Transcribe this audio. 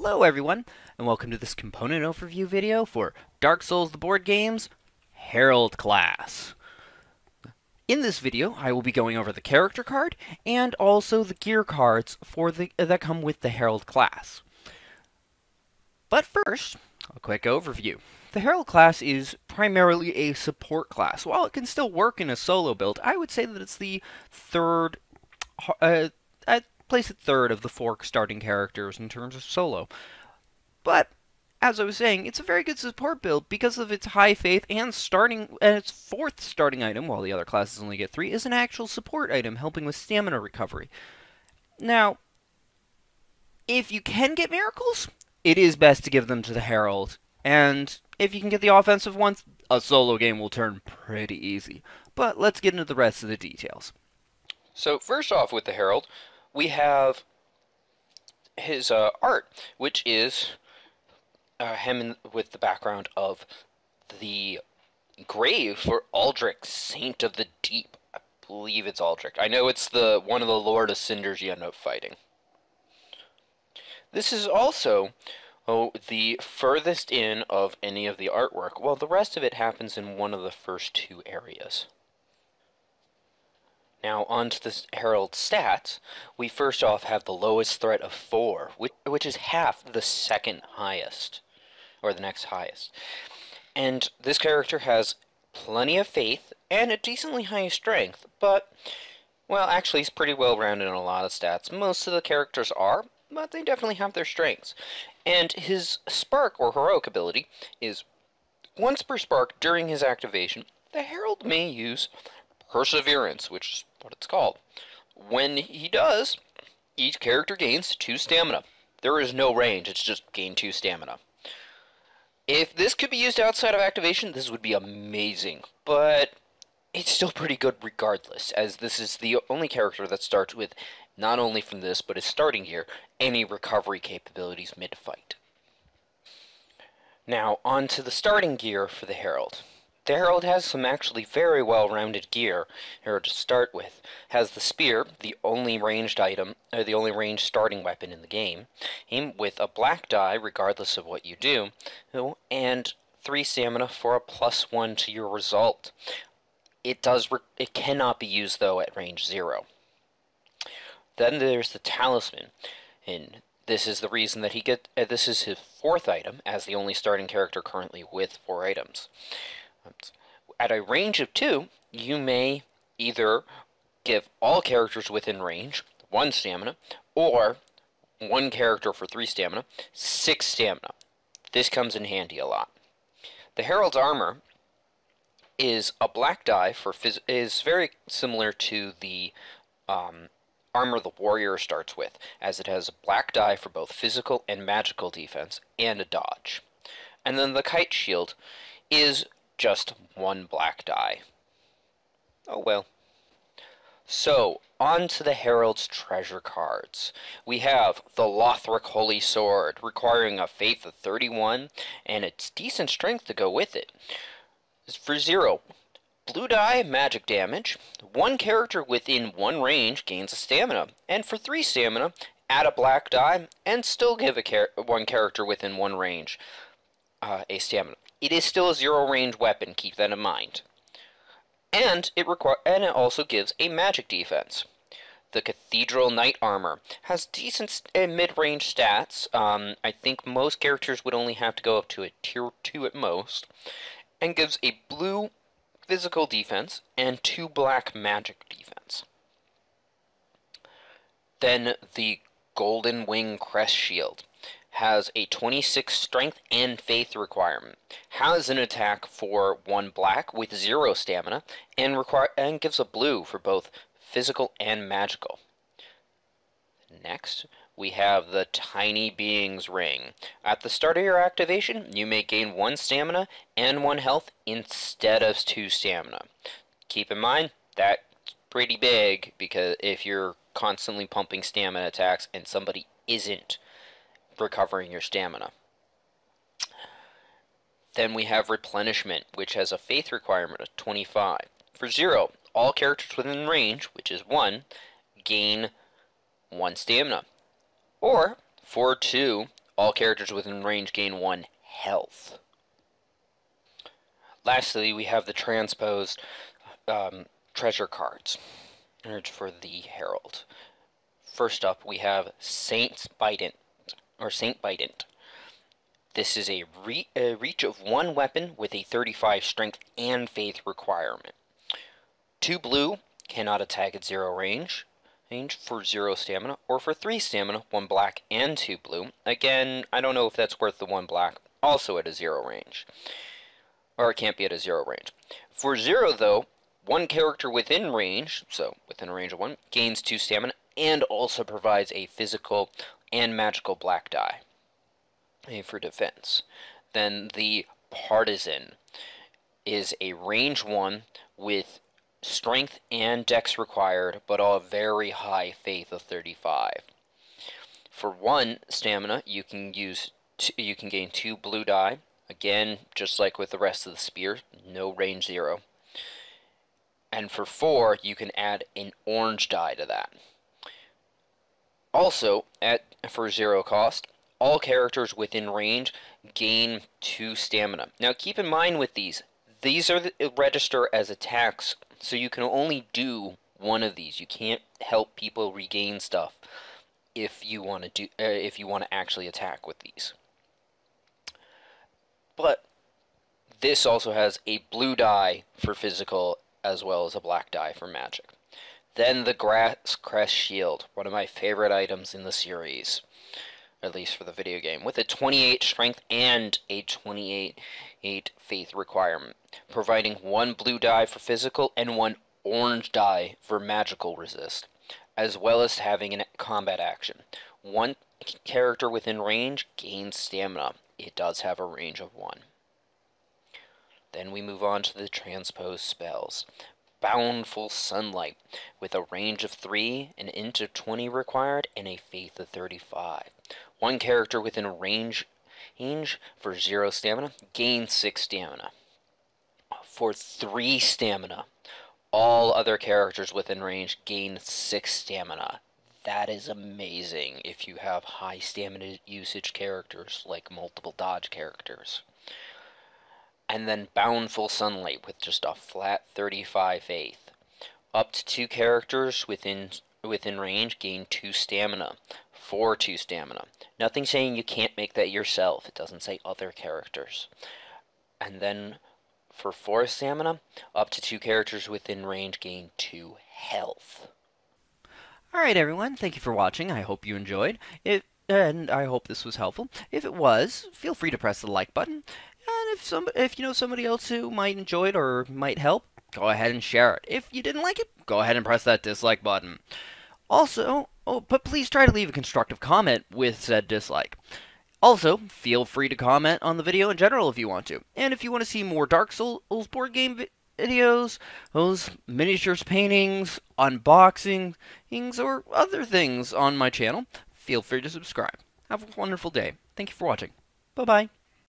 Hello everyone, and welcome to this component overview video for Dark Souls the board game's Herald class. In this video, I will be going over the character card and also the gear cards for that come with the Herald class. But first, a quick overview. The Herald class is primarily a support class. While it can still work in a solo build, I would say that it's the third, I'd place it third of the four starting characters in terms of solo. But as I was saying, it's a very good support build because of its high faith and its fourth starting item, while the other classes only get 3, is an actual support item helping with stamina recovery. Now, if you can get miracles, it is best to give them to the Herald, and if you can get the offensive ones, a solo game will turn pretty easy. But let's get into the rest of the details. So first off with the Herald, we have his art, which is him with the background of the grave for Aldrich, Saint of the Deep. I believe it's Aldrich. I know it's one of the Lord of Cinders you end up fighting. This is also the furthest in of any of the artwork, while the rest of it happens in one of the first 2 areas. Now, on to the Herald Stat, we first off have the lowest threat of 4, which is half the second highest, or the next highest. And this character has plenty of faith and a decently high strength, but, well, actually he's pretty well rounded in a lot of stats. Most of the characters are, but they definitely have their strengths. And his spark, or heroic ability, is once per spark during his activation, the Herald may use Perseverance, which is what it's called. When he does, each character gains 2 stamina. There is no range, it's just gain 2 stamina. If this could be used outside of activation, this would be amazing, but it's still pretty good regardless, as this is the only character that starts with, not only from this, but his starting gear, any recovery capabilities mid-fight. Now, on to the starting gear for the Herald. The Herald has some actually very well-rounded gear here to start with. Has the spear, the only ranged item, the only ranged starting weapon in the game, with a black die regardless of what you do, and 3 stamina for a +1 to your result. It cannot be used though at range 0. Then there's the talisman, and this is the reason that this is his 4th item as the only starting character currently with 4 items. At a range of 2, you may either give all characters within range 1 stamina, or 1 character for 3 stamina, 6 stamina. This comes in handy a lot. The Herald's armor is a black die is very similar to the armor the warrior starts with, as it has a black die for both physical and magical defense, and a dodge. And then the kite shield is just 1 black die. Oh well. So, on to the Herald's treasure cards. We have the Lothric Holy Sword, requiring a faith of 31, and it's decent strength to go with it. For 0, blue die, magic damage. 1 character within 1 range gains a stamina, and for 3 stamina, add a black die, and still give 1 character within 1 range a stamina. It is still a 0 range weapon, keep that in mind. And it also gives a magic defense. The Cathedral Knight Armor has decent mid-range stats. I think most characters would only have to go up to a tier 2 at most, and gives a blue physical defense and 2 black magic defense. Then the Golden Wing Crest Shield has a 26 strength and faith requirement, has an attack for 1 black with 0 stamina, and gives a blue for both physical and magical. Next, we have the Tiny Being's Ring. At the start of your activation, you may gain 1 stamina and 1 health instead of 2 stamina. Keep in mind, that's pretty big, because if you're constantly pumping stamina attacks and somebody isn't recovering your stamina. Then we have Replenishment, which has a faith requirement of 25. For 0, all characters within range, which is 1, gain 1 stamina. Or, for 2, All characters within range gain 1 health. Lastly, we have the Transpose treasure cards for the Herald. First up, we have Saint Bident. This is a reach of 1 weapon with a 35 strength and faith requirement. 2 blue, cannot attack at 0 range for 0 stamina, or for 3 stamina, 1 black and 2 blue. Again, I don't know if that's worth the 1 black, also at a 0 range. Or it can't be at a 0 range. For 0, though, 1 character within range, so within a range of 1, gains 2 stamina, and also provides a physical and magical black die for defense. Then the Partisan is a range 1 with strength and dex required, but a very high faith of 35. For 1 stamina, you can gain 2 blue die. Again, just like with the rest of the spear, no range 0. And for 4, you can add an orange die to that. Also, for 0 cost, all characters within range gain 2 stamina. Now keep in mind with these register as attacks, so you can only do 1 of these. You can't help people regain stuff if you want to actually attack with these. But this also has a blue die for physical as well as a black die for magic. Then the Grass Crest Shield, one of my favorite items in the series, at least for the video game, with a 28 strength and a 28 faith requirement, providing 1 blue die for physical and 1 orange die for magical resist, as well as having a combat action. 1 character within range gains stamina. It does have a range of 1. Then we move on to the Transpose Spells. Bountiful Sunlight, with a range of 3, an int of 20 required, and a faith of 35. 1 character within range for 0 stamina gains 6 stamina. For 3 stamina, all other characters within range gain 6 stamina. That is amazing if you have high stamina usage characters like multiple dodge characters. And then Bountiful Sunlight with just a flat 35 faith. Up to 2 characters within range gain 2 stamina. For 2 stamina. Nothing saying you can't make that yourself. It doesn't say other characters. And then for 4 stamina, up to 2 characters within range gain 2 health. Alright everyone, thank you for watching. I hope you enjoyed it, and I hope this was helpful. If it was, feel free to press the like button. And if you know somebody else who might enjoy it or might help, go ahead and share it. If you didn't like it, go ahead and press that dislike button. Also, but please try to leave a constructive comment with said dislike. Also, feel free to comment on the video in general if you want to. And if you want to see more Dark Souls board game videos, those miniatures paintings, unboxings, or other things on my channel, feel free to subscribe. Have a wonderful day. Thank you for watching. Bye-bye.